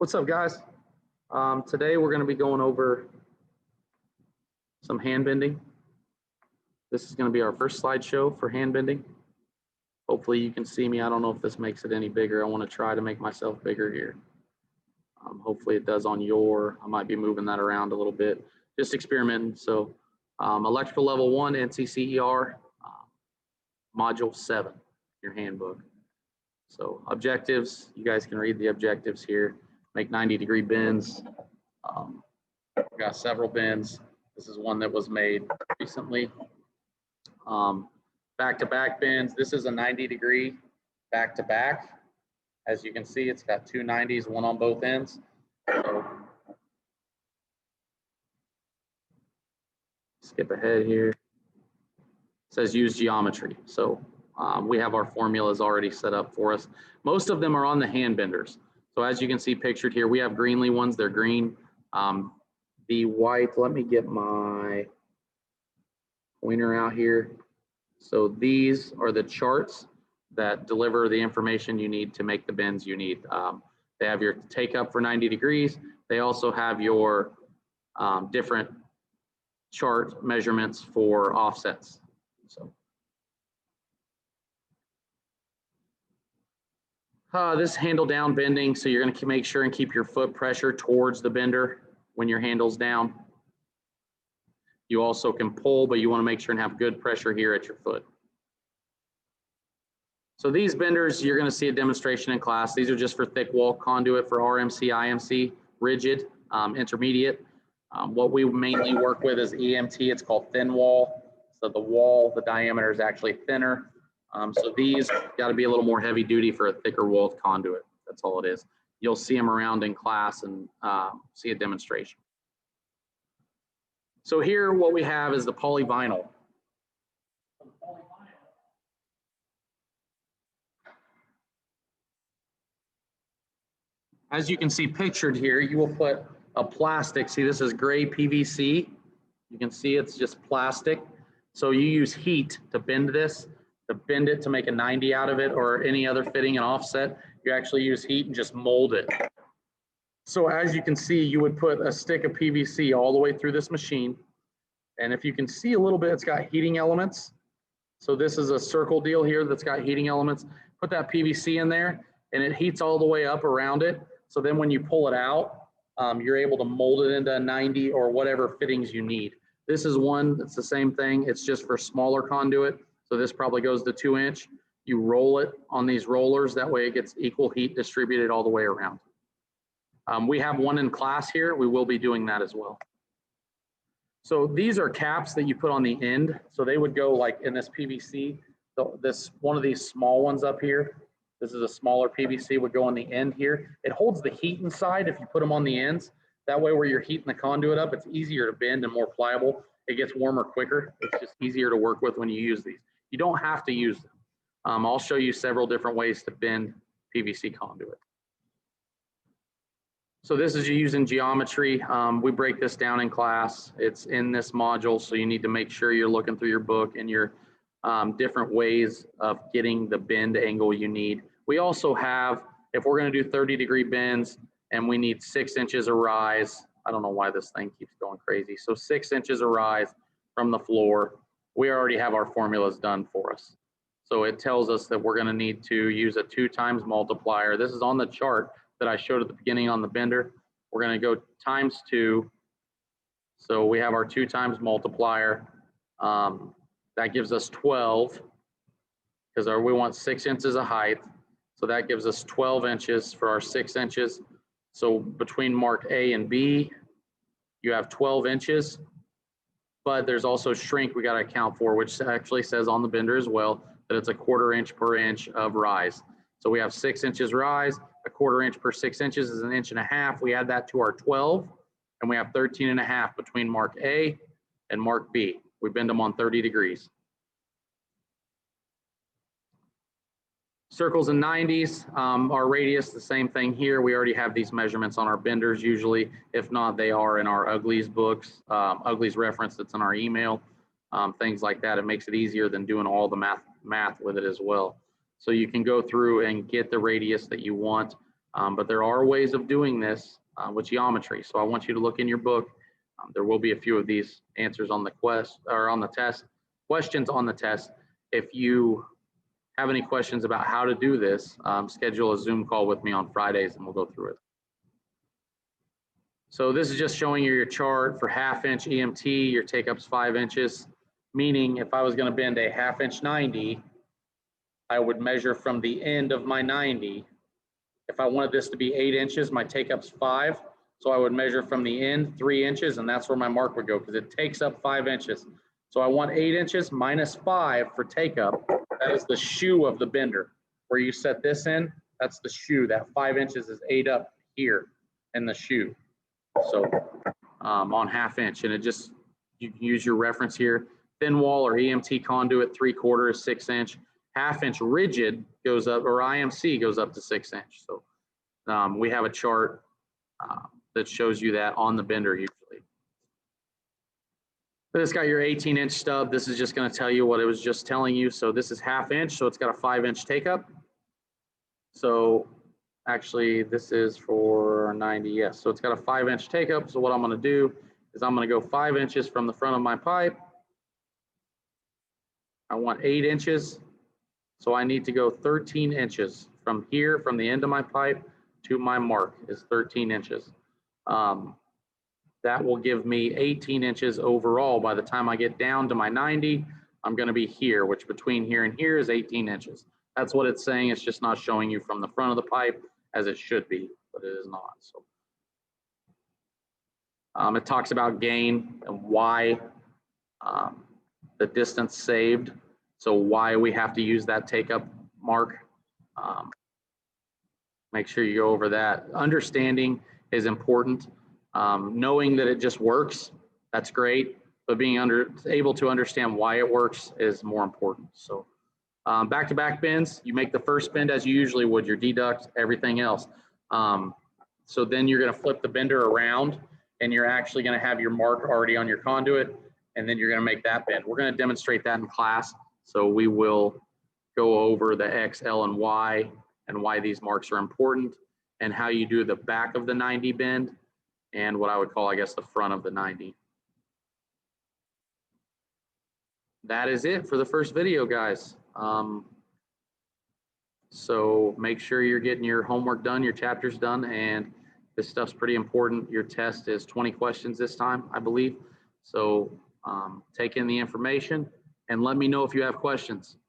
What's up, guys? Today we're going to be going over some hand bending. This is going to be our first slideshow for hand bending. Hopefully you can see me. I don't know if this makes it any bigger. I want to try to make myself bigger here. Hopefully it does on your, I might be moving that around a little bit. Just experimenting. So electrical level 1, NCCER, module 7, your handbook. So objectives, you guys can read the objectives here. Make 90-degree bends. We've got several bends. This is one that was made recently. Back-to-back bends. This is a 90-degree back-to-back. As you can see, it's got two 90s, one on both ends. So, skip ahead here. It says use geometry. So we have our formulas already set up for us. Most of them are on the hand benders. So as you can see pictured here, we have Greenlee ones. They're green. The white, let me get my pointer out here. So these are the charts that deliver the information you need to make the bends you need. They have your take up for 90 degrees. They also have your different chart measurements for offsets. So this handle down bending. So you're going to make sure and keep your foot pressure towards the bender when your handle's down. You also can pull, but you want to make sure and have good pressure here at your foot. So these benders, you're going to see a demonstration in class. These are just for thick wall conduit for RMC, IMC, rigid, intermediate. What we mainly work with is EMT. It's called thin wall. So the wall, the diameter is actually thinner. So these got to be a little more heavy duty for a thicker walled conduit. That's all it is. You'll see them around in class and see a demonstration. So here what we have is the polyvinyl. As you can see pictured here, you will put a plastic. See, this is gray PVC. You can see it's just plastic. So you use heat to bend this, to bend it to make a 90 out of it or any other fitting and offset. You actually use heat and just mold it. So as you can see, you would put a stick of PVC all the way through this machine. And if you can see a little bit, it's got heating elements. So this is a circle deal here that's got heating elements. Put that PVC in there and it heats all the way up around it. So then when you pull it out, you're able to mold it into a 90 or whatever fittings you need. This is one that's the same thing. It's just for smaller conduit. So this probably goes to 2-inch. You roll it on these rollers. That way it gets equal heat distributed all the way around. We have one in class here. We will be doing that as well. So these are caps that you put on the end. So they would go like in this PVC. So this one of these small ones up here. This is a smaller PVC would go on the end here. It holds the heat inside if you put them on the ends. That way where you're heating the conduit up, it's easier to bend and more pliable. It gets warmer quicker. It's just easier to work with when you use these. You don't have to use them. I'll show you several different ways to bend PVC conduit. So this is using geometry. We break this down in class. It's in this module, so you need to make sure you're looking through your book and your different ways of getting the bend angle you need. We also have, if we're going to do 30-degree bends and we need 6 inches of rise, I don't know why this thing keeps going crazy. So 6 inches of rise from the floor, we already have our formulas done for us. So it tells us that we're going to need to use a 2 times multiplier. This is on the chart that I showed at the beginning on the bender. We're going to go times 2. So we have our 2 times multiplier. That gives us 12 because we want 6 inches of height. So that gives us 12 inches for our 6 inches. So between mark A and B, you have 12 inches. But there's also shrink we got to account for, which actually says on the bender as well that it's a 1/4 inch per inch of rise. So we have 6 inches rise, a 1/4 inch per 6 inches is 1.5 inches. We add that to our 12, and we have 13.5 between mark A and mark B. We bend them on 30 degrees. Circles and 90s, our radius, the same thing here. We already have these measurements on our benders usually. If not, they are in our Uglies books, Uglies reference that's in our email, things like that. It makes it easier than doing all the math with it as well. So you can go through and get the radius that you want. But there are ways of doing this with geometry. So I want you to look in your book. There will be a few of these answers on the test, questions on the test. If you have any questions about how to do this, schedule a Zoom call with me on Fridays and we'll go through it. So this is just showing you your chart for 1/2 inch EMT, your take-up's 5 inches, meaning if I was gonna bend a 1/2 inch 90, I would measure from the end of my 90. If I wanted this to be 8 inches, my take-up's 5. So I would measure from the end 3 inches, and that's where my mark would go because it takes up 5 inches. So I want 8 inches minus 5 for take-up. That is the shoe of the bender. Where you set this in, that's the shoe. That 5 inches is 8 up here in the shoe. So on 1/2 inch, and you can use your reference here. Thin wall or EMT conduit, 3/4 is 6 inch. 1/2 inch rigid goes up, or IMC goes up to 6 inch. So we have a chart that shows you that on the bender usually. This got your 18 inch stub. This is just going to tell you what it was just telling you. So this is 1/2 inch, so it's got a 5 inch take up. So actually this is for 90, yes. So it's got a 5 inch take up. So what I'm going to do is I'm going to go 5 inches from the front of my pipe. I want 8 inches. So I need to go 13 inches from here, from the end of my pipe to my mark is 13 inches. That will give me 18 inches overall. By the time I get down to my 90, I'm going to be here, which between here and here is 18 inches. That's what it's saying. It's just not showing you from the front of the pipe as it should be, but it is not. So it talks about gain and why the distance saved. So why we have to use that take up mark. Make sure you go over that. Understanding is important. Knowing that it just works, that's great, but being able to understand why it works is more important. So back-to-back bends, you make the first bend as you usually would, your deduct, everything else. So then you're gonna flip the bender around and you're actually gonna have your mark already on your conduit, and then you're gonna make that bend. We're gonna demonstrate that in class. So we will go over the X, L, and Y and why these marks are important and how you do the back of the 90 bend and what I would call, I guess, the front of the 90. That is it for the first video, guys. So make sure you're getting your homework done, your chapters done, and this stuff's pretty important. Your test is 20 questions this time, I believe. So take in the information and let me know if you have questions.